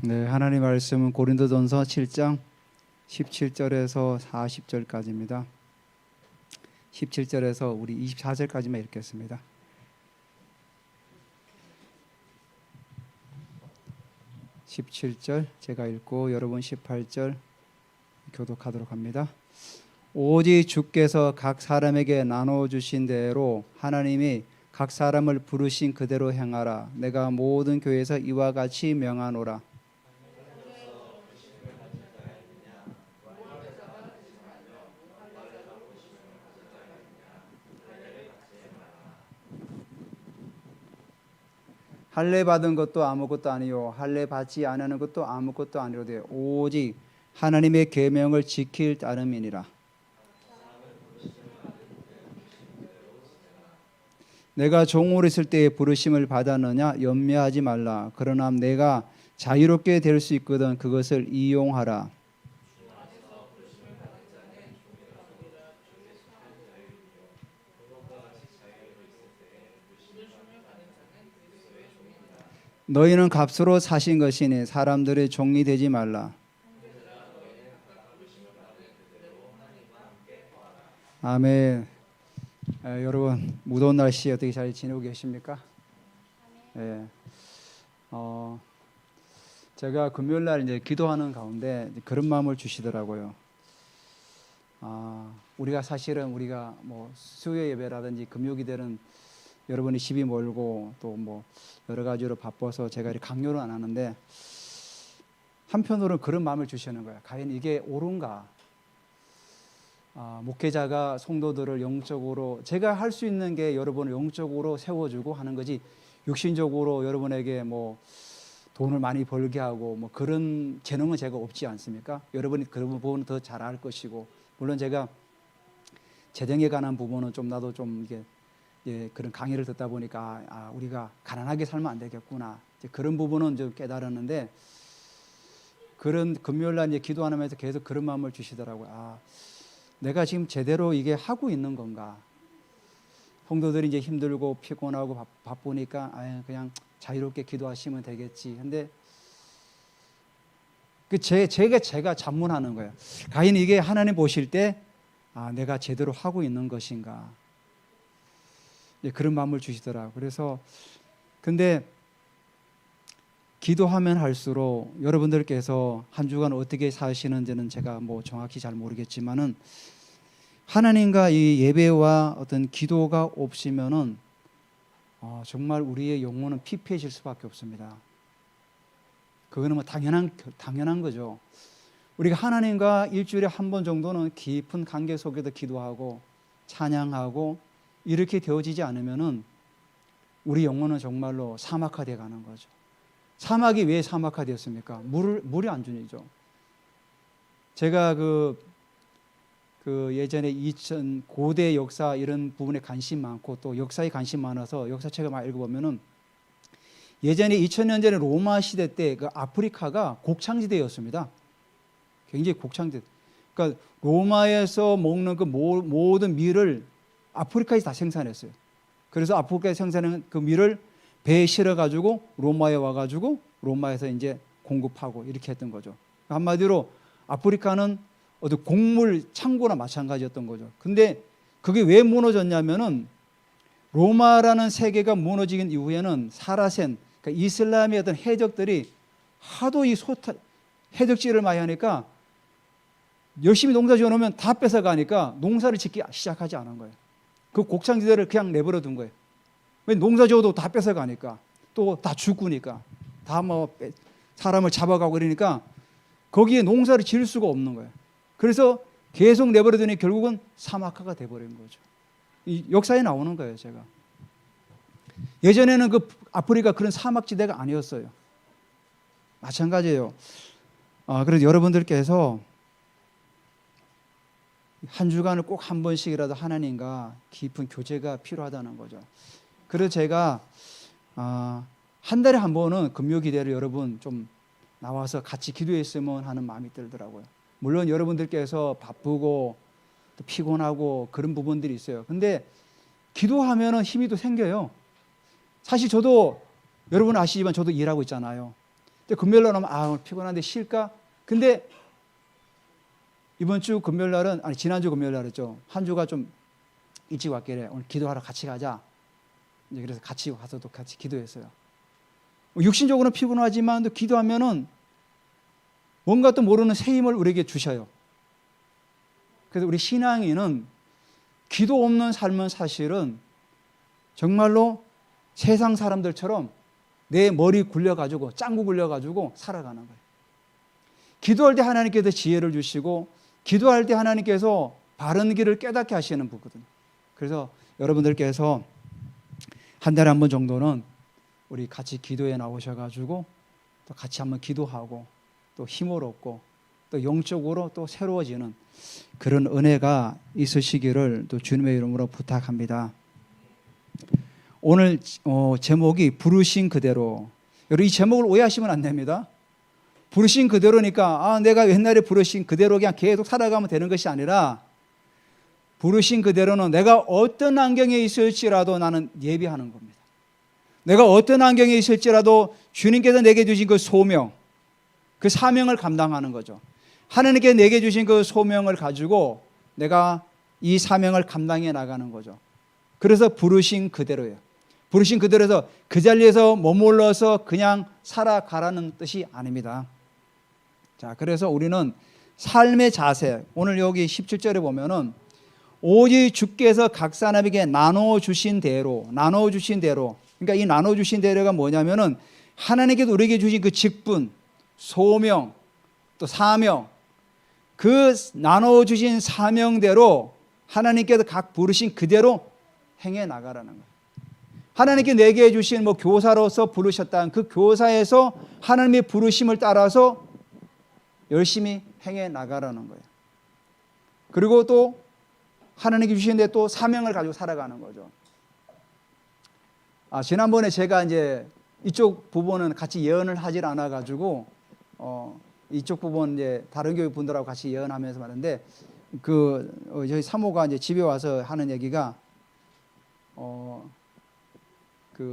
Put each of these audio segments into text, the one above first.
네, 하나님 말씀은 고린도전서 7장 17절에서 40절까지입니다. 17절에서 우리 24절까지만 읽겠습니다. 17절 제가 읽고 여러분 18절 교독하도록 합니다. 오직 주께서 각 사람에게 나눠주신 대로 하나님이 각 사람을 부르신 그대로 행하라. 내가 모든 교회에서 이와 같이 명하노라. 할례 받은 것도 아무것도 아니요 할례 받지 않은 것도 아무것도 아니로되 오직 하나님의 계명을 지킬 따름이니라. 내가 종으로 있을 때에 부르심을 받았느냐 염려하지 말라. 그러나 내가 자유롭게 될 수 있거든 그것을 이용하라. 너희는 값으로 사신 것이니 사람들의 종이 되지 말라. 아멘. 여러분 무더운 날씨에 어떻게 잘 지내고 계십니까? 제가 금요일 날 이제 기도하는 가운데 그런 마음을 주시더라고요. 우리가 사실은 뭐 수요 예배라든지 금요 기도는 여러분이 집이 멀고 또 뭐 여러 가지로 바빠서 제가 이렇게 강요는 안 하는데 한편으로는 그런 마음을 주시는 거예요. 과연 이게 옳은가? 목회자가 성도들을 영적으로 제가 할 수 있는 게 여러분을 영적으로 세워주고 하는 거지 육신적으로 여러분에게 뭐 돈을 많이 벌게 하고 뭐 그런 재능은 제가 없지 않습니까? 여러분이 그런 부분은 더 잘 알 것이고 물론 제가 재정에 관한 부분은 좀 나도 좀 이게 그런 강의를 듣다 보니까 우리가 가난하게 살면 안 되겠구나 이제 그런 부분은 좀 깨달았는데 그런 금요일날 이제 기도하면서 계속 그런 마음을 주시더라고요. 내가 지금 제대로 이게 하고 있는 건가? 성도들이 이제 힘들고 피곤하고 바쁘니까 그냥 자유롭게 기도하시면 되겠지. 근데 제가 자문하는 거예요. 과연 이게 하나님 보실 때 내가 제대로 하고 있는 것인가? 그런 마음을 주시더라고요. 그래서 근데 기도하면 할수록 여러분들께서 한 주간 어떻게 사시는지는 제가 뭐 정확히 잘 모르겠지만은 하나님과 이 예배와 어떤 기도가 없으면은 정말 우리의 영혼은 피폐해질 수밖에 없습니다. 그거는 뭐 당연한 거죠. 우리가 하나님과 일주일에 한 번 정도는 깊은 관계 속에서 기도하고 찬양하고 이렇게 되어지지 않으면은 우리 영혼은 정말로 사막화되어 가는 거죠. 사막이 왜 사막화되었습니까? 물이 안 주니죠. 제가 그 예전에 고대 역사 이런 부분에 관심 많고 또 역사에 관심 많아서 역사책을 많이 읽어보면은 예전에 2000년 전에 로마 시대 때 그 아프리카가 곡창지대였습니다. 굉장히 곡창지대. 그러니까 로마에서 먹는 그 모든 밀을 아프리카에서 다 생산했어요. 그래서 아프리카에서 생산한 그 밀을 배에 실어가지고 로마에 와가지고 로마에서 이제 공급하고 이렇게 했던 거죠. 한마디로 아프리카는 어떤 곡물 창고나 마찬가지였던 거죠. 근데 그게 왜 무너졌냐면은 로마라는 세계가 무너지긴 이후에는 사라센, 그러니까 이슬람의 어떤 해적들이 하도 해적질을 많이 하니까 열심히 농사 지어놓으면 다 뺏어가니까 농사를 짓기 시작하지 않은 거예요. 그 곡창지대를 그냥 내버려 둔 거예요. 왜 농사 지어도 다 뺏어가니까 또 다 죽으니까 다 뭐 사람을 잡아가고 그러니까 거기에 농사를 지을 수가 없는 거예요. 그래서 계속 내버려 두니 결국은 사막화가 돼버린 거죠. 이 역사에 나오는 거예요. 제가 예전에는 그 아프리카 그런 사막지대가 아니었어요. 마찬가지예요. 그래서 여러분들께서 한 주간을 꼭 한 번씩이라도 하나님과 깊은 교제가 필요하다는 거죠. 그래서 제가 한 달에 한 번은 금요 기대를 여러분 좀 나와서 같이 기도했으면 하는 마음이 들더라고요. 물론 여러분들께서 바쁘고 또 피곤하고 그런 부분들이 있어요. 근데 기도하면은 힘이 또 생겨요. 사실 저도 여러분 아시지만 저도 일하고 있잖아요. 금요일 날 오면 오늘 피곤한데 쉴까? 근데 이번 주 금요일 날은 지난주 금요일 날이죠. 한 주가 좀 일찍 왔길래 오늘 기도하러 같이 가자. 이제 그래서 같이 가서 또 같이 기도했어요. 육신적으로는 피곤하지만 또 기도하면은 뭔가 또 모르는 새 힘을 우리에게 주셔요. 그래서 우리 신앙인은 기도 없는 삶은 사실은 정말로 세상 사람들처럼 내 머리 굴려가지고 짱구 굴려가지고 살아가는 거예요. 기도할 때 하나님께서 지혜를 주시고 기도할 때 하나님께서 바른 길을 깨닫게 하시는 분거든요. 그래서 여러분들께서 한 달에 한 번 정도는 우리 같이 기도에 나오셔가지고 또 같이 한번 기도하고 또 힘을 얻고 또 영적으로 또 새로워지는 그런 은혜가 있으시기를 또 주님의 이름으로 부탁합니다. 오늘 제목이 부르신 그대로. 여러분 이 제목을 오해하시면 안 됩니다. 부르신 그대로니까 내가 옛날에 부르신 그대로 그냥 계속 살아가면 되는 것이 아니라 부르신 그대로는 내가 어떤 환경에 있을지라도 나는 예비하는 겁니다. 내가 어떤 환경에 있을지라도 주님께서 내게 주신 그 소명, 그 사명을 감당하는 거죠. 하나님께 내게 주신 그 소명을 가지고 내가 이 사명을 감당해 나가는 거죠. 그래서 부르신 그대로예요. 부르신 그대로에서 그 자리에서 머물러서 그냥 살아가라는 뜻이 아닙니다. 자, 그래서 우리는 삶의 자세, 오늘 여기 17절에 보면은 오직 주께서 각 사람에게 나눠주신 대로, 그러니까 이 나눠주신 대로가 뭐냐면은 하나님께서 우리에게 주신 그 직분, 소명, 또 사명, 그 나눠주신 사명대로 하나님께서 각 부르신 그대로 행해 나가라는 거예요. 하나님께 내게 주신 교사로서 부르셨다는 그 교사에서 하나님의 부르심을 따라서 열심히 행해 나가라는 거예요. 그리고 또 하나님께 주신 데 또 사명을 가지고 살아가는 거죠. 지난번에 제가 이제 이쪽 부분은 같이 예언을 하질 않아 가지고 이쪽 부분 이제 다른 교회 분들하고 같이 예언하면서 말하는데 저희 사모가 이제 집에 와서 하는 얘기가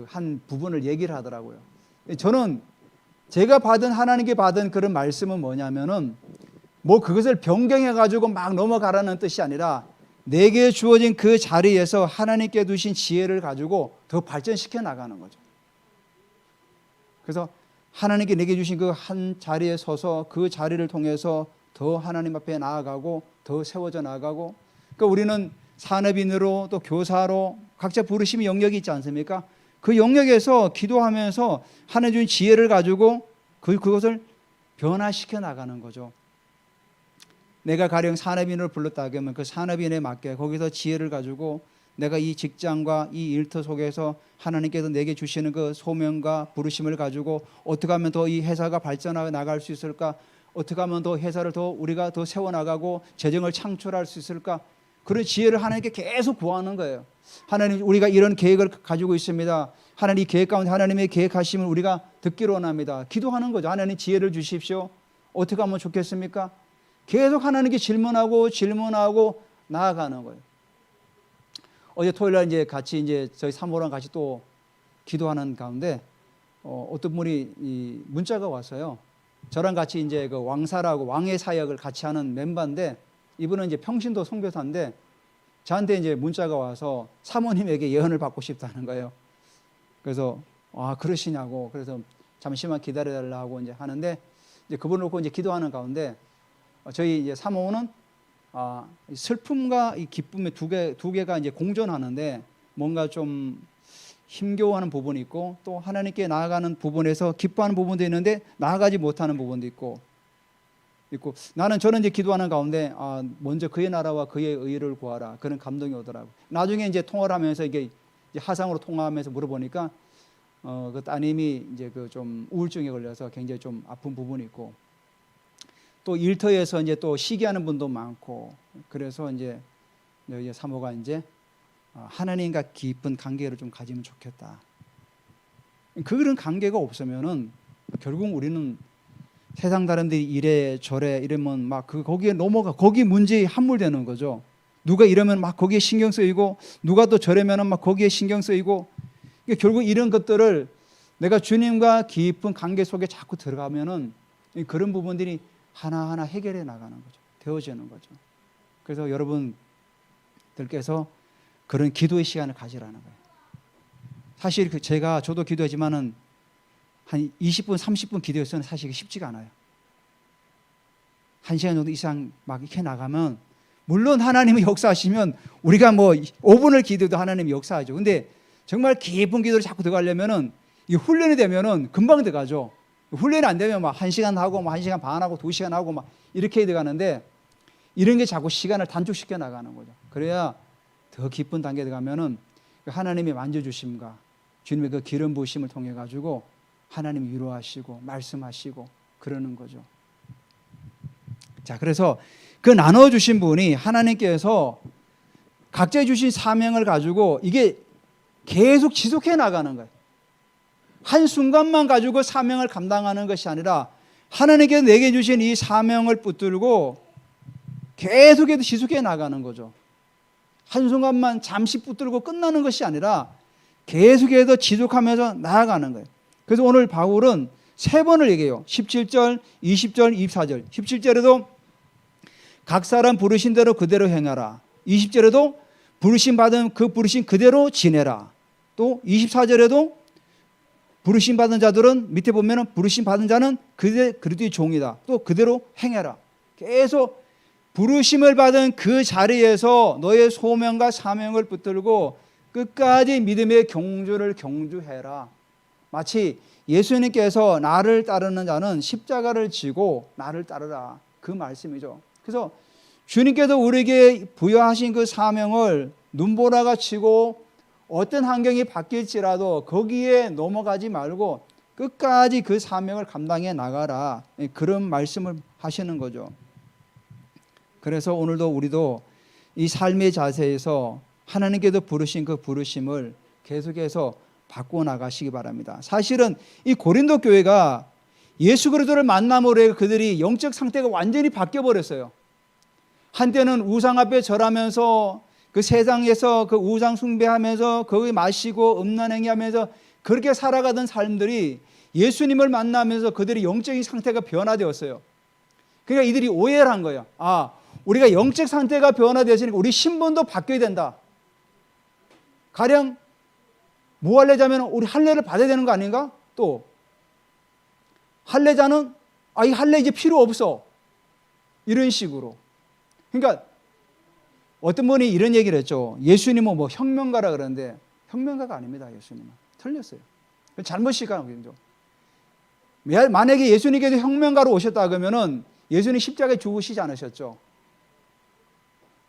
한 부분을 얘기를 하더라고요. 저는 제가 하나님께 받은 그런 말씀은 뭐냐면은 그것을 변경해 가지고 막 넘어가라는 뜻이 아니라 내게 주어진 그 자리에서 하나님께 두신 지혜를 가지고 더 발전시켜 나가는 거죠. 그래서 하나님께 내게 주신 그 한 자리에 서서 그 자리를 통해서 더 하나님 앞에 나아가고 더 세워져 나가고, 그러니까 우리는 산업인으로 또 교사로 각자 부르심의 영역이 있지 않습니까? 그 영역에서 기도하면서 하나님 주신 지혜를 가지고 그것을 변화시켜 나가는 거죠. 내가 가령 산업인을 불렀다 그러면 그 산업인에 맞게 거기서 지혜를 가지고 내가 이 직장과 이 일터 속에서 하나님께서 내게 주시는 그 소명과 부르심을 가지고 어떻게 하면 더 이 회사가 발전해 나갈 수 있을까? 어떻게 하면 더 회사를 우리가 더 세워나가고 재정을 창출할 수 있을까? 그런 지혜를 하나님께 계속 구하는 거예요. 하나님, 우리가 이런 계획을 가지고 있습니다. 하나님, 이 계획 가운데 하나님의 계획하심을 우리가 듣기로 원합니다. 기도하는 거죠. 하나님, 지혜를 주십시오. 어떻게 하면 좋겠습니까? 계속 하나님께 질문하고 나아가는 거예요. 어제 토요일 날 이제 같이 이제 저희 사모랑 같이 또 기도하는 가운데 어떤 분이 문자가 왔어요. 저랑 같이 이제 그 왕사라고 왕의 사역을 같이 하는 멤버인데, 이분은 이제 평신도 선교사인데 저한테 이제 문자가 와서 사모님에게 예언을 받고 싶다는 거예요. 그래서 그러시냐고, 그래서 잠시만 기다려달라고 이제 하는데, 이제 그분을 놓고 이제 기도하는 가운데 저희 이제 사모는 슬픔과 이 기쁨의 두 개가 이제 공존하는데 뭔가 좀 힘겨워하는 부분이 있고, 또 하나님께 나아가는 부분에서 기뻐하는 부분도 있는데 나아가지 못하는 부분도 있고 저는 이제 기도하는 가운데 먼저 그의 나라와 그의 의를 구하라, 그런 감동이 오더라고. 나중에 이제 통화를 하면서 이게 이제 화상으로 통화하면서 물어보니까 그 따님이 이제 그 좀 우울증에 걸려서 굉장히 좀 아픈 부분이 있고, 또 일터에서 이제 또 시기하는 분도 많고, 그래서 이제 사모가 이제 하나님과 깊은 관계를 좀 가지면 좋겠다. 그런 관계가 없으면은 결국 우리는 세상 사람들이 이래 저래 이러면 막 거기에 넘어가, 거기 문제에 함몰되는 거죠. 누가 이러면 막 거기에 신경 쓰이고, 누가 또 저러면은 막 거기에 신경 쓰이고, 결국 이런 것들을 내가 주님과 깊은 관계 속에 자꾸 들어가면은 그런 부분들이 하나하나 해결해 나가는 거죠. 되어지는 거죠. 그래서 여러분들께서 그런 기도의 시간을 가지라는 거예요. 사실 저도 기도하지만은 한 20분, 30분 기도해서는 사실 쉽지가 않아요. 1시간 정도 이상 막 이렇게 나가면, 물론 하나님이 역사하시면 우리가 뭐 5분을 기도해도 하나님이 역사하죠. 근데 정말 깊은 기도를 자꾸 들어가려면은 이 훈련이 되면은 금방 들어가죠. 훈련이 안 되면 막 1시간 하고 막 1시간 반 하고 2시간 하고 막 이렇게 들어가는데, 이런 게 자꾸 시간을 단축시켜 나가는 거죠. 그래야 더 깊은 단계에 들어가면은 하나님의 만져주심과 주님의 그 기름 부으심을 통해 가지고 하나님이 위로하시고 말씀하시고 그러는 거죠. 자, 그래서 그 나눠주신 분이 하나님께서 각자 주신 사명을 가지고 이게 계속 지속해 나가는 거예요. 한순간만 가지고 사명을 감당하는 것이 아니라 하나님께서 내게 주신 이 사명을 붙들고 계속해서 지속해 나가는 거죠. 한순간만 잠시 붙들고 끝나는 것이 아니라 계속해서 지속하면서 나아가는 거예요. 그래서 오늘 바울은 3번을 얘기해요. 17절, 20절, 24절. 17절에도 각 사람 부르신 대로 그대로 행하라. 20절에도 부르심 받은 그 부르심 그대로 지내라. 또 24절에도 부르심 받은 자들은 밑에 보면은 부르심 받은 자는 그리스도의 종이다. 또 그대로 행해라. 계속 부르심을 받은 그 자리에서 너의 소명과 사명을 붙들고 끝까지 믿음의 경주를 경주해라. 마치 예수님께서 나를 따르는 자는 십자가를 지고 나를 따르라. 그 말씀이죠. 그래서 주님께서 우리에게 부여하신 그 사명을 눈보라가 치고 어떤 환경이 바뀔지라도 거기에 넘어가지 말고 끝까지 그 사명을 감당해 나가라. 그런 말씀을 하시는 거죠. 그래서 오늘도 우리도 이 삶의 자세에서 하나님께서 부르신 그 부르심을 계속해서 바꾸어 나가시기 바랍니다. 사실은 이 고린도 교회가 예수 그리스도를 만남으로 그들이 영적 상태가 완전히 바뀌어 버렸어요. 한때는 우상 앞에 절하면서 그 세상에서 그 우상 숭배하면서 거기 마시고 음란 행위하면서 그렇게 살아가던 사람들이 예수님을 만나면서 그들의 영적인 상태가 변화되었어요. 그러니까 이들이 오해를 한 거예요. 아, 우리가 영적 상태가 변화되었으니까 우리 신분도 바뀌어야 된다. 가령 뭐 할례자면 우리 할례를 받아야 되는 거 아닌가? 또 할례자는 이 할례 이제 필요 없어. 이런 식으로. 그러니까 어떤 분이 이런 얘기를 했죠. 예수님은 뭐 혁명가라 그러는데 혁명가가 아닙니다. 예수님은 틀렸어요. 잘못이니까요. 만약에 예수님께서 혁명가로 오셨다 그러면은 예수님 십자가에 죽으시지 않으셨죠.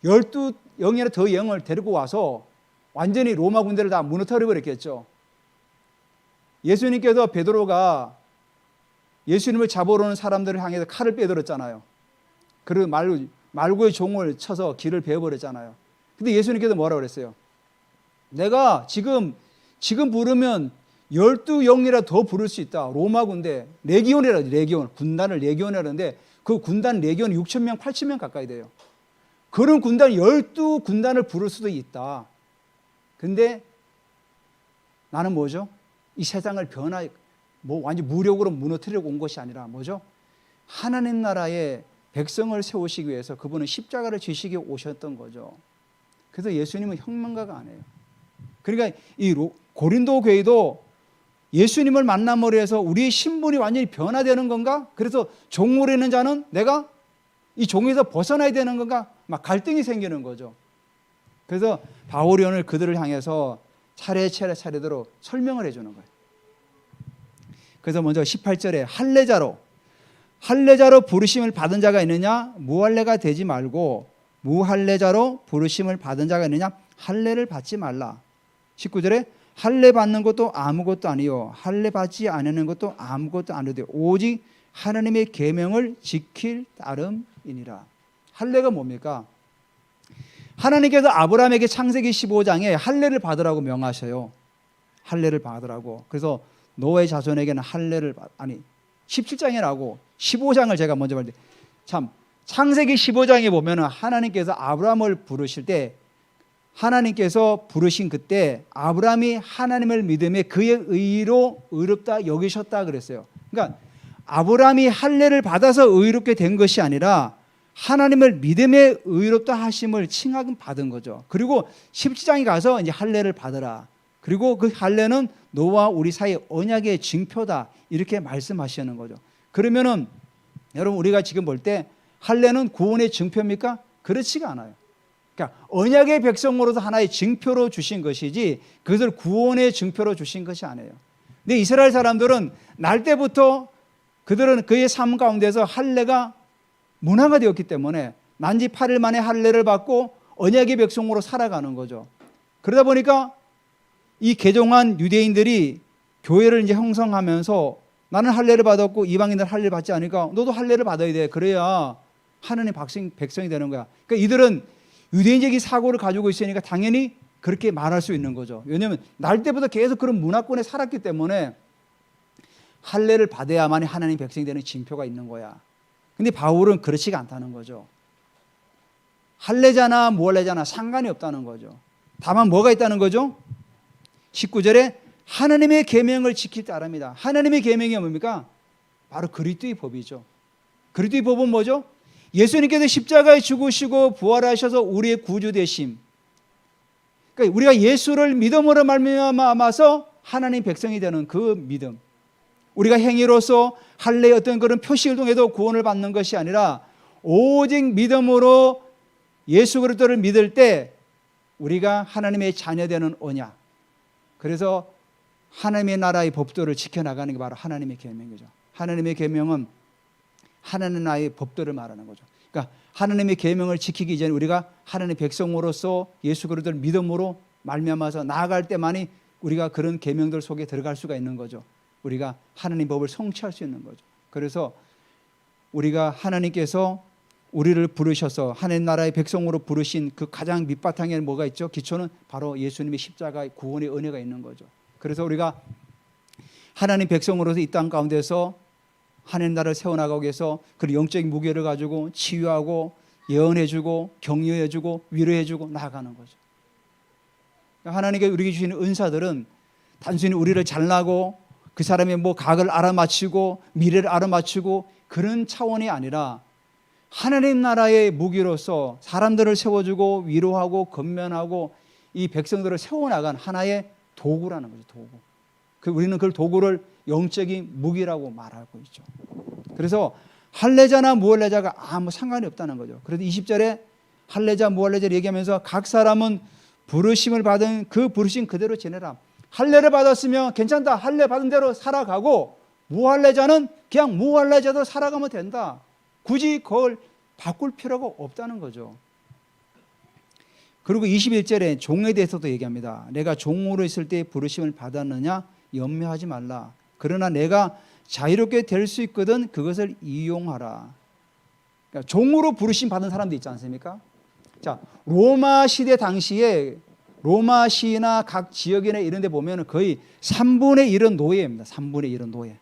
12영이나 더 영을 데리고 와서 완전히 로마 군대를 다 무너뜨려 버렸겠죠. 예수님께서 베드로가 예수님을 잡으러 오는 사람들을 향해서 칼을 빼들었잖아요. 그리고 말구의 종을 쳐서 길을 베어버렸잖아요. 근데 예수님께서 뭐라고 그랬어요? 내가 지금 부르면 12영이라 더 부를 수 있다. 로마 군대, 레기온이라, 레기온, 군단을 레기온이라는데 그 군단 레기온이 6,000명, 8,000명 가까이 돼요. 그런 군단 12군단을 부를 수도 있다. 근데 나는 뭐죠? 이 세상을 완전 무력으로 무너뜨리려고 온 것이 아니라 뭐죠? 하나님 나라의 백성을 세우시기 위해서 그분은 십자가를 지시기 오셨던 거죠. 그래서 예수님은 혁명가가 아니에요. 그러니까 이 고린도 교회도 예수님을 만남으로 해서 우리의 신분이 완전히 변화되는 건가? 그래서 종으로 있는 자는 내가 이 종에서 벗어나야 되는 건가? 막 갈등이 생기는 거죠. 그래서 바울이 오늘 그들을 향해서 차례대로 설명을 해주는 거예요. 그래서 먼저 18절에 할례자로 부르심을 받은 자가 있느냐? 무할례가 되지 말고 무할례자로 부르심을 받은 자가 있느냐? 할례를 받지 말라. 19절에 할례 받는 것도 아무것도 아니요 할례 받지 않는 것도 아무것도 아니되 오직 하나님의 계명을 지킬 따름이니라. 할례가 뭡니까? 하나님께서 아브라함에게 창세기 15장에 할례를 받으라고 명하셔요. 할례를 받으라고. 그래서 노아의 자손에게는 할례를 17장이라고 15장을 제가 먼저 말할 때 참 창세기 15장에 보면은 하나님께서 아브라함을 부르실 때 하나님께서 부르신 그때 아브라함이 하나님을 믿음에 그의 의로 의롭다 여기셨다 그랬어요. 그러니까 아브라함이 할례를 받아서 의롭게 된 것이 아니라 하나님을 믿음에 의롭다 하심을 칭함 받은 거죠. 그리고 17장에 가서 이제 할례를 받으라. 그리고 그 할례는 너와 우리 사이 언약의 징표다. 이렇게 말씀하시는 거죠. 그러면은 여러분 우리가 지금 볼 때 할례는 구원의 징표입니까? 그렇지가 않아요. 그러니까 언약의 백성으로서 하나의 징표로 주신 것이지 그것을 구원의 징표로 주신 것이 아니에요. 근데 이스라엘 사람들은 날 때부터 그들은 그의 삶 가운데서 할례가 문화가 되었기 때문에 난지 8일 만에 할례를 받고 언약의 백성으로 살아가는 거죠. 그러다 보니까 이 개종한 유대인들이 교회를 이제 형성하면서 나는 할례를 받았고 이방인들 할례를 받지 않으니까 너도 할례를 받아야 돼. 그래야 하나님의 백성이 되는 거야. 그러니까 이들은 유대인적인 사고를 가지고 있으니까 당연히 그렇게 말할 수 있는 거죠. 왜냐하면 날 때부터 계속 그런 문화권에 살았기 때문에 할례를 받아야만이 하나님 백성이 되는 징표가 있는 거야. 근데 바울은 그렇지가 않다는 거죠. 할례자나 무할례자나 상관이 없다는 거죠. 다만 뭐가 있다는 거죠? 19절에 하나님의 계명을 지킬 때 아랍니다. 하나님의 계명이 뭡니까? 바로 그리스도의 법이죠. 그리스도의 법은 뭐죠? 예수님께서 십자가에 죽으시고 부활하셔서 우리의 구주 되심. 그러니까 우리가 예수를 믿음으로 말미암아서 하나님 백성이 되는 그 믿음. 우리가 행위로서 할례의 어떤 그런 표식을 통해서 구원을 받는 것이 아니라 오직 믿음으로 예수 그리스도를 믿을 때 우리가 하나님의 자녀되는 언약. 그래서 하나님의 나라의 법도를 지켜나가는 게 바로 하나님의 계명이죠. 하나님의 계명은 하나님의 나라의 법도를 말하는 거죠. 그러니까 하나님의 계명을 지키기 전에 우리가 하나님의 백성으로서 예수 그리스도를 믿음으로 말미암아서 나아갈 때만이 우리가 그런 계명들 속에 들어갈 수가 있는 거죠. 우리가 하나님 법을 성취할 수 있는 거죠. 그래서 우리가 하나님께서 우리를 부르셔서 하나님 나라의 백성으로 부르신 그 가장 밑바탕에 뭐가 있죠? 기초는 바로 예수님의 십자가의 구원의 은혜가 있는 거죠. 그래서 우리가 하나님 백성으로서 이 땅 가운데서 하나님 나라를 세워나가기 위해서 그 영적인 무게를 가지고 치유하고 예언해주고 격려해주고 위로해주고 나아가는 거죠. 하나님께 우리에게 주시는 은사들은 단순히 우리를 잘나고 그 사람의 뭐 각을 알아맞히고 미래를 알아맞히고 그런 차원이 아니라 하나님 나라의 무기로서 사람들을 세워주고 위로하고 건면하고 이 백성들을 세워나간 하나의 도구라는 거죠. 도구. 우리는 그 도구를 영적인 무기라고 말하고 있죠. 그래서 할례자나 무할례자가 아무 상관이 없다는 거죠. 그래서 20절에 할례자 무할례자를 얘기하면서 각 사람은 부르심을 받은 그 부르심 그대로 지내라. 할례를 받았으면 괜찮다. 할례 받은 대로 살아가고 무할례자는 그냥 무할례자도 살아가면 된다. 굳이 그걸 바꿀 필요가 없다는 거죠. 그리고 21절에 종에 대해서도 얘기합니다. 내가 종으로 있을 때 부르심을 받았느냐 염려하지 말라. 그러나 내가 자유롭게 될 수 있거든 그것을 이용하라. 그러니까 종으로 부르심 받은 사람도 있지 않습니까? 자, 로마 시대 당시에 로마 시나 각 지역이나 이런 데 보면 거의 3분의 1은 노예입니다. 3분의 1은 노예.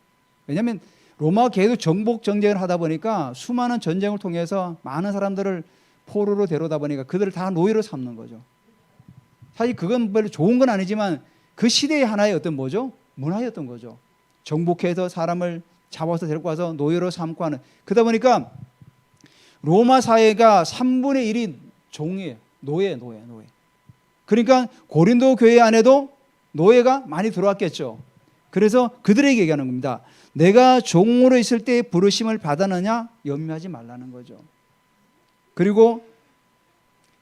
왜냐하면 로마가 계속 정복 전쟁을 하다 보니까 수많은 전쟁을 통해서 많은 사람들을 포로로 데려다 보니까 그들을 다 노예로 삼는 거죠. 사실 그건 별로 좋은 건 아니지만 그 시대의 하나의 어떤 뭐죠? 문화였던 거죠. 정복해서 사람을 잡아서 데리고 와서 노예로 삼고 하는. 그러다 보니까 로마 사회가 3분의 1이 종이에요. 노예. 그러니까 고린도 교회 안에도 노예가 많이 들어왔겠죠. 그래서 그들에게 얘기하는 겁니다. 내가 종으로 있을 때 부르심을 받았느냐 염려하지 말라는 거죠. 그리고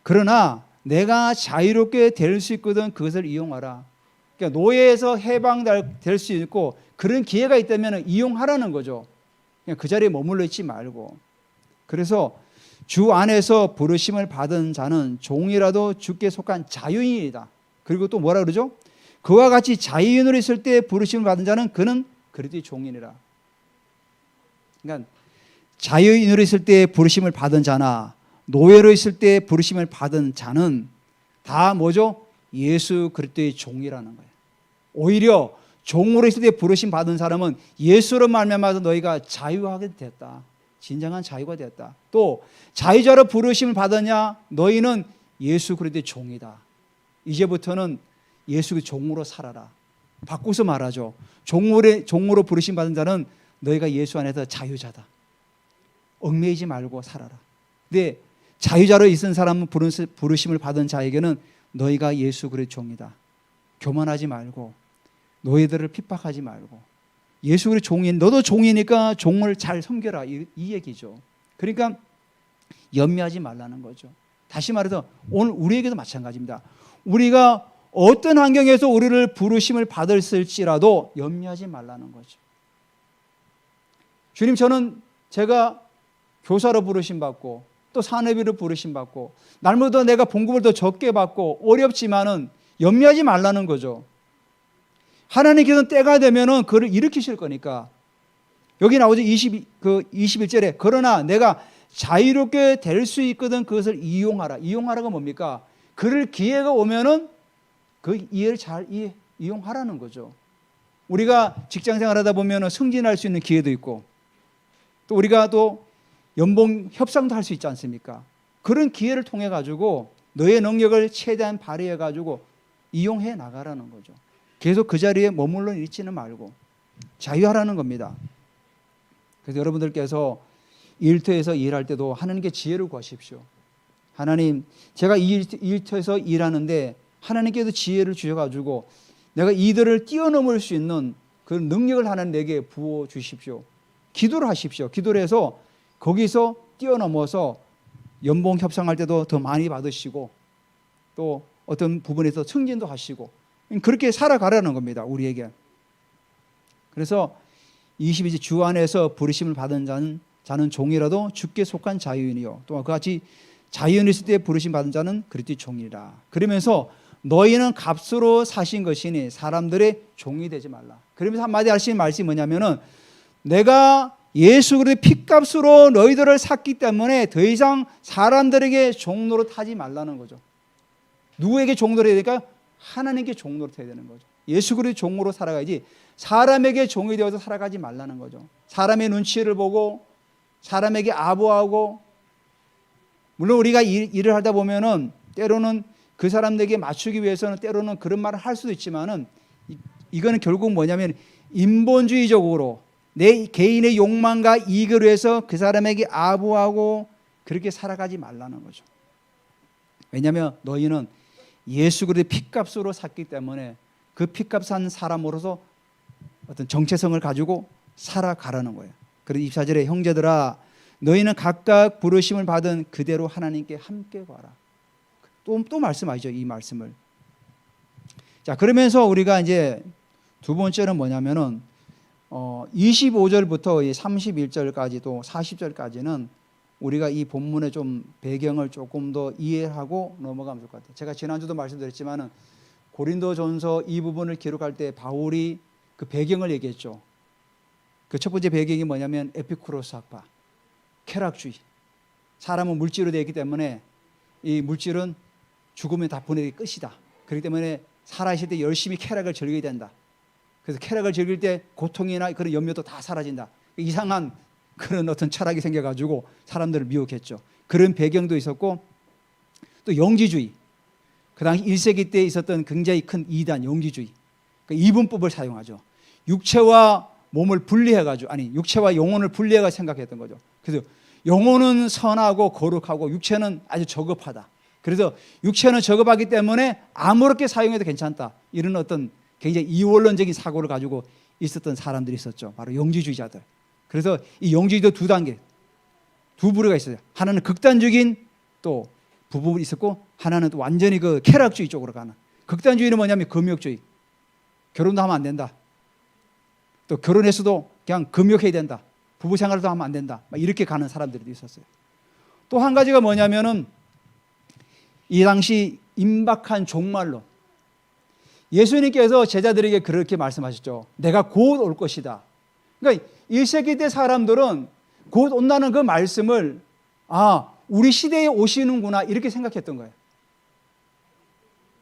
그러나 내가 자유롭게 될 수 있거든 그것을 이용하라. 그러니까 노예에서 해방될 수 있고 그런 기회가 있다면 이용하라는 거죠. 그냥 그 자리에 머물러 있지 말고. 그래서 주 안에서 부르심을 받은 자는 종이라도 주께 속한 자유인이다. 그리고 또 뭐라 그러죠? 그와 같이 자유인으로 있을 때 부르심을 받은 자는 그는 그리스도의 종이니라. 그러니까 자유인으로 있을 때 부르심을 받은 자나 노예로 있을 때 부르심을 받은 자는 다 뭐죠? 예수 그리스도의 종이라는 거예요. 오히려 종으로 있을 때 부르심 받은 사람은 예수로 말미암아서 너희가 자유하게 됐다. 진정한 자유가 되었다. 또 자유자로 부르심을 받았냐? 너희는 예수 그리스도의 종이다. 이제부터는 예수 그 종으로 살아라. 바꿔서 말하죠. 종으로 부르심 받은 자는 너희가 예수 안에서 자유자다. 얽매이지 말고 살아라. 근데 자유자로 있은 사람은 부르심을 받은 자에게는 너희가 예수 그리스도의 종이다. 교만하지 말고 너희들을 핍박하지 말고 예수 그리스도의 종인 너도 종이니까 종을 잘 섬겨라. 이 얘기죠. 그러니까 연미하지 말라는 거죠. 다시 말해서 오늘 우리에게도 마찬가지입니다. 우리가 어떤 환경에서 우리를 부르심을 받았을지라도 연미하지 말라는 거죠. 주님, 저는 제가 교사로 부르심 받고 또 사내비로 부르심 받고 날마다 내가 봉급을 더 적게 받고 어렵지만은 연미하지 말라는 거죠. 하나님께서는 때가 되면은 그를 일으키실 거니까. 여기 나오죠. 21절에 그러나 내가 자유롭게 될 수 있거든 그것을 이용하라. 이용하라가 뭡니까? 그럴 기회가 오면은 그 기회를 잘 이용하라는 거죠. 우리가 직장 생활하다 보면은 승진할 수 있는 기회도 있고 또 우리가 또 연봉 협상도 할 수 있지 않습니까? 그런 기회를 통해 가지고 너의 능력을 최대한 발휘해 가지고 이용해 나가라는 거죠. 계속 그 자리에 머물러 있지는 말고 자유하라는 겁니다. 그래서 여러분들께서 일터에서 일할 때도 하나님께 지혜를 구하십시오. 하나님, 제가 이 일터에서 일하는데 하나님께서 지혜를 주셔가지고 내가 이들을 뛰어넘을 수 있는 그 능력을 하나님 내게 부어 주십시오. 기도를 하십시오. 기도를 해서 거기서 뛰어넘어서 연봉 협상할 때도 더 많이 받으시고 또 어떤 부분에서 승진도 하시고 그렇게 살아가라는 겁니다. 우리에게. 그래서 22절 주 안에서 부르심을 받은 자는 종이라도 주께 속한 자유인이요 또 그같이 자유인 있을 때 부르심 받은 자는 그리스도의 종이라. 그러면서 너희는 값으로 사신 것이니 사람들의 종이 되지 말라. 그러면서 한마디 하시는 말씀이 뭐냐면은 내가 예수 그리스도의 핏값으로 너희들을 샀기 때문에 더 이상 사람들에게 종노릇 하지 말라는 거죠. 누구에게 종노릇 해야 될까? 하나님께 종노릇 해야 되는 거죠. 예수 그리스도의 종으로 살아가야지 사람에게 종이 되어서 살아가지 말라는 거죠. 사람의 눈치를 보고 사람에게 아부하고 물론 우리가 일을 하다 보면은 때로는 그 사람들에게 맞추기 위해서는 때로는 그런 말을 할 수도 있지만은 이거는 결국 뭐냐면 인본주의적으로 내 개인의 욕망과 이익을 위해서 그 사람에게 아부하고 그렇게 살아가지 말라는 거죠. 왜냐하면 너희는 예수 그리스도의 핏값으로 샀기 때문에 그 핏값 산 사람으로서 어떤 정체성을 가지고 살아가라는 거예요. 그래서 24절에 형제들아 너희는 각각 부르심을 받은 그대로 하나님께 함께 가라. 또 말씀하시죠. 이 말씀을. 자, 그러면서 우리가 이제 두 번째는 뭐냐면은 25절부터 31절까지 또 40절까지는 우리가 이 본문의 좀 배경을 조금 더 이해하고 넘어가면 좋을 것 같아요. 제가 지난주도 말씀드렸지만은 고린도전서 이 부분을 기록할 때 바울이 그 배경을 얘기했죠. 그 첫 번째 배경이 뭐냐면 에피쿠로스 학파, 쾌락주의. 사람은 물질로 되어 있기 때문에 이 물질은 죽으면 다 보내기 끝이다. 그렇기 때문에 살아있을 때 열심히 쾌락을 즐겨야 된다. 그래서 쾌락을 즐길 때 고통이나 그런 염려도 다 사라진다. 이상한 그런 어떤 철학이 생겨가지고 사람들을 미혹했죠. 그런 배경도 있었고 또 영지주의. 그 당시 1세기 때 있었던 굉장히 큰 이단 영지주의. 그러니까 이분법을 사용하죠. 육체와 몸을 분리해가지고 육체와 영혼을 분리해가지고 생각했던 거죠. 그래서 영혼은 선하고 거룩하고 육체는 아주 저급하다. 그래서 육체는 저급하기 때문에 아무렇게 사용해도 괜찮다. 이런 어떤 굉장히 이원론적인 사고를 가지고 있었던 사람들이 있었죠. 바로 영지주의자들. 그래서 이 영지주의도 두 단계, 두 부류가 있어요. 하나는 극단적인 또 부분이 있었고 하나는 또 완전히 그 쾌락주의 쪽으로 가는. 극단주의는 뭐냐면 금욕주의. 결혼도 하면 안 된다. 또 결혼했어도 그냥 금욕해야 된다. 부부 생활도 하면 안 된다. 이렇게 가는 사람들도 있었어요. 또 한 가지가 뭐냐면은 이 당시 임박한 종말론. 예수님께서 제자들에게 그렇게 말씀하셨죠. 내가 곧 올 것이다. 그러니까 1세기 때 사람들은 곧 온다는 그 말씀을 우리 시대에 오시는구나 이렇게 생각했던 거예요.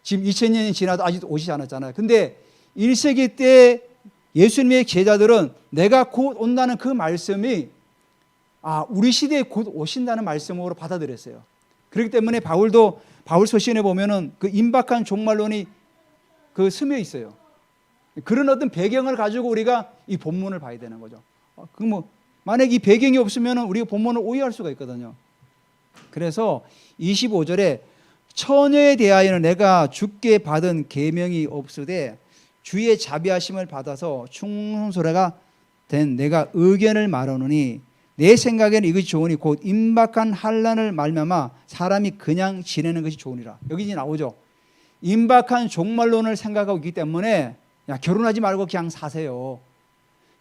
지금 2000년이 지나도 아직도 오시지 않았잖아요. 근데 1세기 때 예수님의 제자들은 내가 곧 온다는 그 말씀이 우리 시대에 곧 오신다는 말씀으로 받아들였어요. 그렇기 때문에 바울 서신에 보면은 그 임박한 종말론이 그 스며 있어요. 그런 어떤 배경을 가지고 우리가 이 본문을 봐야 되는 거죠. 만약 이 배경이 없으면은 우리가 본문을 오해할 수가 있거든요. 그래서 25절에 처녀에 대하여는 내가 주께 받은 계명이 없으되 주의 자비하심을 받아서 충성스레가 된 내가 의견을 말하노니 내 생각에는 이것이 좋으니 곧 임박한 환난을 말미암아 사람이 그냥 지내는 것이 좋으니라. 여기 이제 나오죠. 임박한 종말론을 생각하고 있기 때문에 야, 결혼하지 말고 그냥 사세요.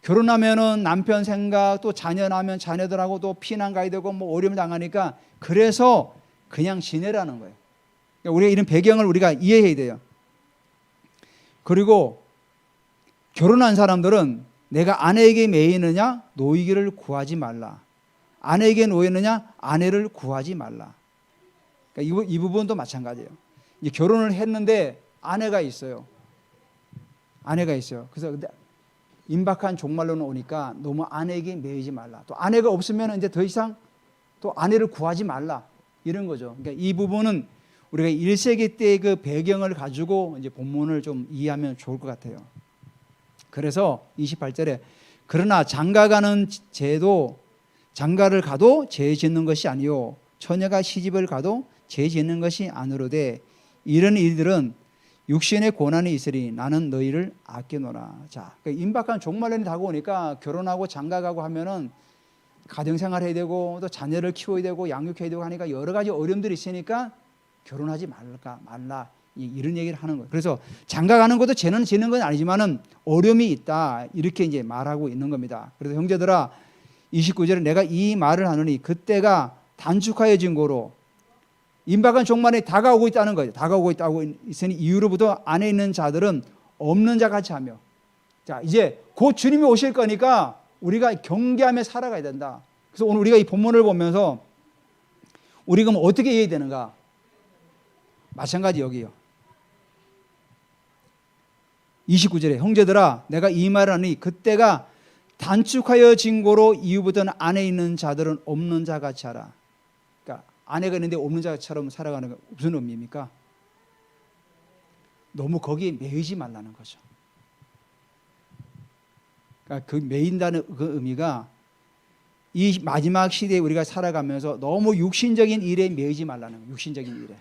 결혼하면은 남편 생각, 또 자녀 나면 자녀들하고 또 피난 가야 되고 뭐 어려움 당하니까 그래서 그냥 지내라는 거예요. 그러니까 우리가 이런 배경을 우리가 이해해야 돼요. 그리고 결혼한 사람들은 내가 아내에게 매이느냐 노이기를 구하지 말라. 아내에게 놓이느냐 아내를 구하지 말라. 그러니까 이 부분도 마찬가지예요. 이제 결혼을 했는데 아내가 있어요. 그래서 임박한 종말론은 오니까 너무 아내에게 매이지 말라. 또 아내가 없으면 이제 더 이상 또 아내를 구하지 말라. 이런 거죠. 그러니까 이 부분은 우리가 1세기 때의 그 배경을 가지고 이제 본문을 좀 이해하면 좋을 것 같아요. 그래서 28절에 그러나 장가가는 제도 장가를 가도 죄 짓는 것이 아니요 처녀가 시집을 가도 죄 짓는 것이 아니로되 이런 일들은 육신의 고난이 있으리 나는 너희를 아껴노라. 자, 그러니까 임박한 종말론이 다가오니까 결혼하고 장가가고 하면은 가정생활 해야 되고 또 자녀를 키워야 되고 양육해야 되고 하니까 여러 가지 어려움들이 있으니까 결혼하지 말라 이런 얘기를 하는 거예요. 그래서 장가가는 것도 죄는 지는 건 아니지만은 어려움이 있다 이렇게 이제 말하고 있는 겁니다. 그래서 형제들아 29절에 내가 이 말을 하노니 그때가 단축하여진 거로 임박한 종말이 다가오고 있다는 거예요. 다가오고 있다고 있으니 이후로부터 안에 있는 자들은 없는 자 같이 하며 자 이제 곧 주님이 오실 거니까 우리가 경계하며 살아가야 된다. 그래서 오늘 우리가 이 본문을 보면서 우리가 어떻게 해야 되는가? 마찬가지 여기요. 29절에 형제들아 내가 이 말을 하니 그때가 단축하여진 고로 이후부터는 안에 있는 자들은 없는 자 같이 하라. 그러니까 아내가 있는데 없는 자처럼 살아가는 건 무슨 의미입니까? 너무 거기에 매이지 말라는 거죠. 그러니까 그 매인다는 그 의미가 이 마지막 시대에 우리가 살아가면서 너무 육신적인 일에 매이지 말라는 거예요. 육신적인 일에.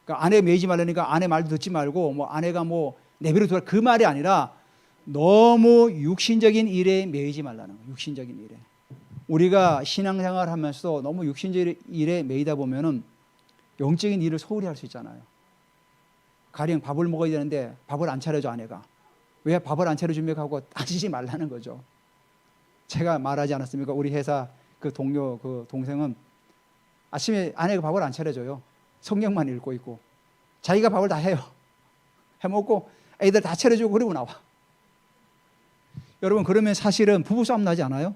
그러니까 아내 매이지 말라니까 아내 말도 듣지 말고 뭐 아내가 뭐 내버려 두라 그 말이 아니라 너무 육신적인 일에 매이지 말라는 거예요. 육신적인 일에. 우리가 신앙생활 하면서 너무 육신적인 일에 매이다 보면은 영적인 일을 소홀히 할 수 있잖아요. 가령 밥을 먹어야 되는데 밥을 안 차려줘 아내가. 왜 밥을 안 차려줍니까 하고 따지지 말라는 거죠. 제가 말하지 않았습니까? 우리 회사 그 동료 그 동생은 아침에 아내가 밥을 안 차려줘요. 성경만 읽고 있고 자기가 밥을 다 해요. 해먹고 애들 다 차려주고 그러고 나와. 여러분 그러면 사실은 부부싸움 나지 않아요?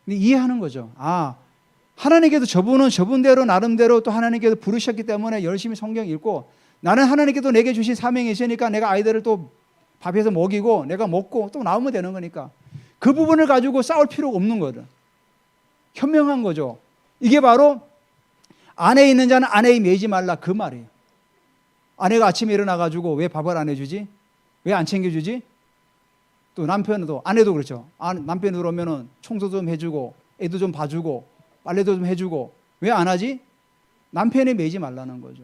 근데 이해하는 거죠. 아 하나님께도 저분은 저분대로 나름대로 또 하나님께도 부르셨기 때문에 열심히 성경 읽고 나는 하나님께도 내게 주신 사명이 있으니까 내가 아이들을 또 밥해서 먹이고 내가 먹고 또 나오면 되는 거니까 그 부분을 가지고 싸울 필요가 없는 거를 현명한 거죠. 이게 바로 아내에 있는 자는 아내에 매이지 말라 그 말이에요. 아내가 아침에 일어나가지고 왜 밥을 안 해주지? 왜 안 챙겨주지? 또 남편도 아내도 그렇죠. 남편이 들어오면은 청소 좀 해주고 애도 좀 봐주고 빨래도 좀 해주고 왜 안 하지? 남편에 매이지 말라는 거죠.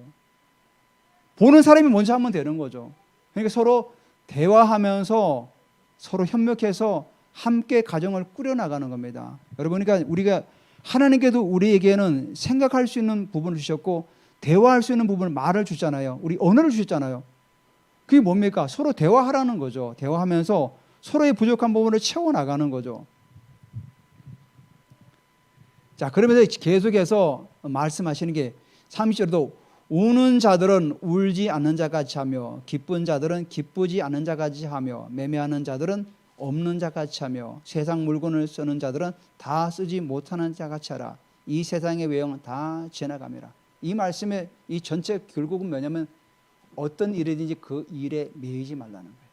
보는 사람이 먼저 하면 되는 거죠. 그러니까 서로 대화하면서 서로 협력해서 함께 가정을 꾸려나가는 겁니다. 여러분 그러니까 우리가 하나님께도 우리에게는 생각할 수 있는 부분을 주셨고 대화할 수 있는 부분을 말을 주잖아요. 우리 언어를 주셨잖아요. 그게 뭡니까? 서로 대화하라는 거죠. 대화하면서 서로의 부족한 부분을 채워나가는 거죠. 자, 그러면서 계속해서 말씀하시는 게 30절에도 우는 자들은 울지 않는 자같이 하며 기쁜 자들은 기쁘지 않는 자같이 하며 매매하는 자들은 없는 자같이 하며 세상 물건을 쓰는 자들은 다 쓰지 못하는 자같이 하라. 이 세상의 외형은 다 지나가미라. 이 말씀의 이 전체 결국은 뭐냐면 어떤 일이든지 그 일에 매이지 말라는 거예요.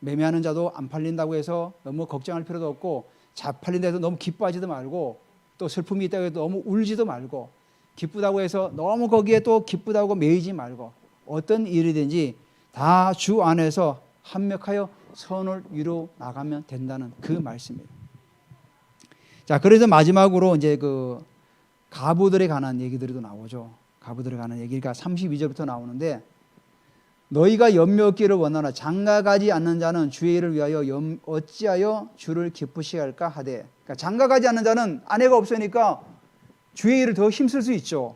매매하는 자도 안 팔린다고 해서 너무 걱정할 필요도 없고 잘 팔린다 해서 너무 기뻐하지도 말고 또 슬픔이 있다고 해도 너무 울지도 말고, 기쁘다고 해서 너무 거기에 또 기쁘다고 매이지 말고, 어떤 일이든지 다 주 안에서 합력하여 선을 이루어 나가면 된다는 그 말씀이에요. 자, 그래서 마지막으로 이제 그 가부들에 관한 얘기들도 나오죠. 가부들에 관한 얘기가 32절부터 나오는데, 너희가 염려 얻기를 원하나 장가가지 않는 자는 주의 일을 위하여 어찌하여 주를 기쁘시게 할까 하되. 그러니까 장가가지 않는 자는 아내가 없으니까 주의 일을 더 힘쓸 수 있죠.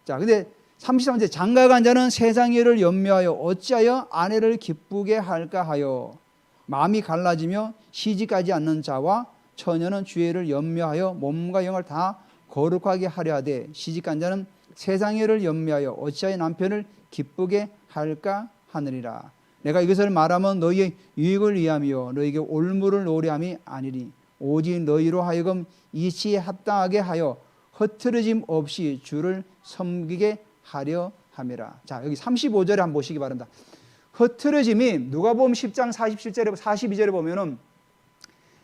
자, 근데 33절, 장가간 자는 세상 일을 염려하여 어찌하여 아내를 기쁘게 할까 하여 마음이 갈라지며 시집가지 않는 자와 처녀는 주의 일을 염려하여 몸과 영을 다 거룩하게 하려 하되, 시집간 자는 세상 일을 염려하여 어찌하여 남편을 기쁘게 할까 하느니라. 내가 이것을 말하면 너희의 유익을 위함이요 너희에게 올무를 노래함이 아니니 오직 너희로 하여금 이치에 합당하게 하여 흐트러짐 없이 주를 섬기게 하려 함이라. 자, 여기 35절에 한번 보시기 바랍니다. 흐트러짐이 누가복음 10장 47절에 42절에 보면은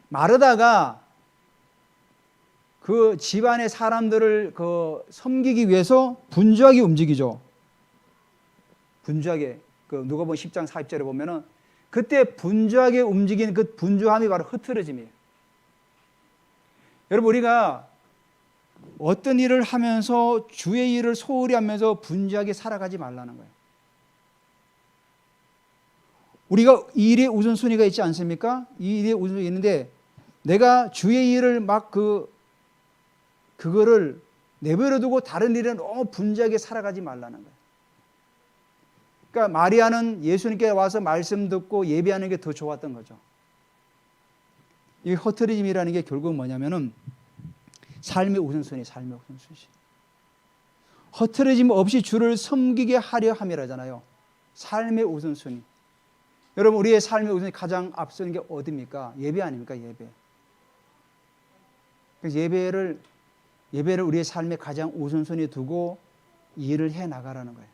마르다가 그 집안의 사람들을 그 섬기기 위해서 분주하게 움직이죠. 분주하게. 그 누가복음 10장 40절에 보면은 그때 분주하게 움직이는 그 분주함이 바로 흐트러짐이에요. 여러분, 우리가 어떤 일을 하면서 주의 일을 소홀히 하면서 분주하게 살아가지 말라는 거예요. 우리가 이 일에 우선순위가 있지 않습니까? 이 일에 우선순위가 있는데 내가 주의 일을 막 그거를 내버려 두고 다른 일에 너무 분주하게 살아가지 말라는 거예요. 그러니까 마리아는 예수님께 와서 말씀 듣고 예배하는 게 더 좋았던 거죠. 이 흐트러짐이라는 게 결국 뭐냐면은 삶의 우선순위, 삶의 우선순위. 흐트러짐 없이 주를 섬기게 하려 함이라잖아요. 삶의 우선순위. 여러분, 우리의 삶의 우선순위 가장 앞서는 게 어디입니까? 예배 아닙니까? 예배. 그래서 예배를 우리의 삶의 가장 우선순위에 두고 일을 해 나가라는 거예요.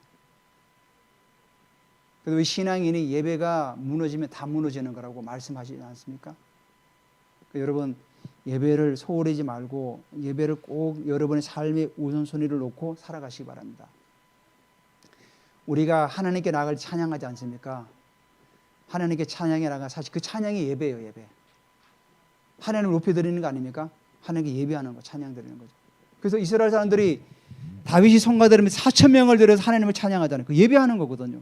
그래서 신앙인이 예배가 무너지면 다 무너지는 거라고 말씀하시지 않습니까? 그러니까 여러분, 예배를 소홀하지 말고 예배를 꼭 여러분의 삶의 우선순위를 놓고 살아가시기 바랍니다. 우리가 하나님께 나아갈 찬양하지 않습니까? 하나님께 찬양해 나가, 사실 그 찬양이 예배예요. 예배. 하나님을 높여드리는 거 아닙니까? 하나님께 예배하는 거, 찬양 드리는 거죠. 그래서 이스라엘 사람들이 다윗이 성가드리면 4,000명을 들여서 하나님을 찬양하잖아요. 그 예배하는 거거든요.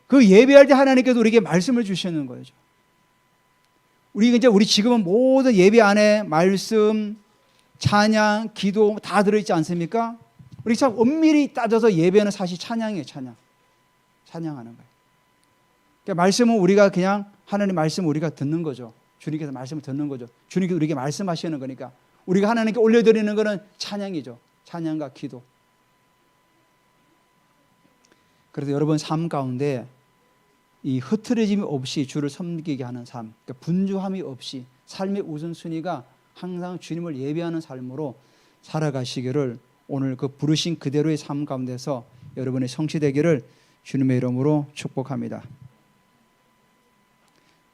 그 예배할 때 하나님께서 우리에게 말씀을 주시는 거죠. 우리 지금은 모든 예배 안에 말씀, 찬양, 기도 다 들어있지 않습니까? 우리 참 엄밀히 따져서 예배는 사실 찬양이에요. 찬양하는 거예요. 그러니까 말씀은 우리가 그냥 하나님 말씀을 우리가 듣는 거죠. 주님께서 말씀을 듣는 거죠. 주님께서 우리에게 말씀하시는 거니까 우리가 하나님께 올려드리는 것은 찬양이죠. 찬양과 기도. 그래서 여러분 삶 가운데 이 흐트러짐이 없이 주를 섬기게 하는 삶, 그러니까 분주함이 없이 삶의 우선순위가 항상 주님을 예배하는 삶으로 살아가시기를 오늘 그 부르신 그대로의 삶 가운데서 여러분의 성취되기를 주님의 이름으로 축복합니다.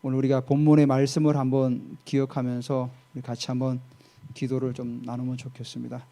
오늘 우리가 본문의 말씀을 한번 기억하면서 우리 같이 한번 기도를 좀 나누면 좋겠습니다.